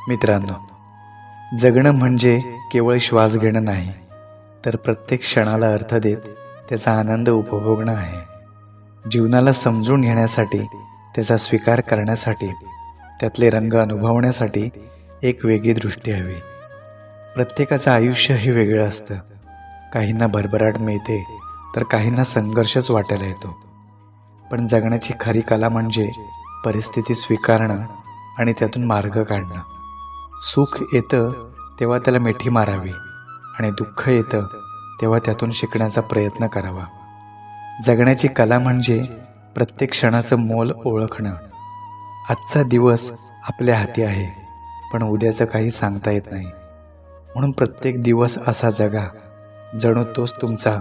मित्रांनो, जगणं म्हणजे केवळ श्वास घेणं नाही, तर प्रत्येक क्षणाला अर्थ देत त्याचा आनंद उपभोगणं आहे. जीवनाला समजून घेण्यासाठी, त्याचा स्वीकार करण्यासाठी, त्यातले रंग अनुभवण्यासाठी एक वेगळी दृष्टी हवी. प्रत्येकाचं आयुष्य हे वेगळं असतं. काहींना भरभराट मिळते, तर काहींना संघर्षच वाटायला येतो. पण जगण्याची खरी कला म्हणजे परिस्थिती स्वीकारणं आणि त्यातून मार्ग काढणं. सुख येतं तेव्हा त्याला मिठी मारावी आणि दुःख येतं तेव्हा त्यातून शिकण्याचा प्रयत्न करावा. जगण्याची कला म्हणजे प्रत्येक क्षणाचं मोल ओळखणं. आजचा दिवस आपल्या हाती आहे, पण उद्याचं काही सांगता येत नाही. म्हणून प्रत्येक दिवस असा जगा जणू तोच तुमचा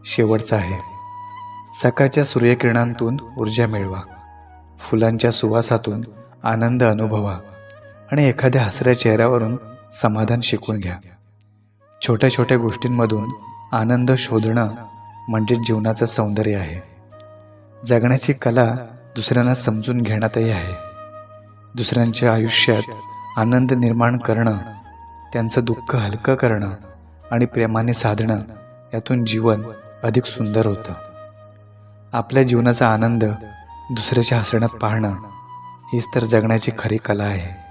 शेवटचा आहे. सकाळच्या सूर्यकिरणांतून ऊर्जा मिळवा, फुलांच्या सुवासातून आनंद अनुभवा आणि एखाद्या हसऱ्या चेहऱ्यावरून समाधान शिकून घ्या. छोट्या छोट्या गोष्टींमधून आनंद शोधणं म्हणजे जीवनाचं सौंदर्य आहे. जगण्याची कला दुसऱ्यांना समजून घेण्यातही आहे. दुसऱ्यांच्या आयुष्यात आनंद निर्माण करणं, त्यांचं दुःख हलकं करणं आणि प्रेमाने साधणं, यातून जीवन अधिक सुंदर होतं. आपल्या जीवनाचा आनंद दुसऱ्याच्या हसण्यात पाहणं हीच तर जगण्याची खरी कला आहे.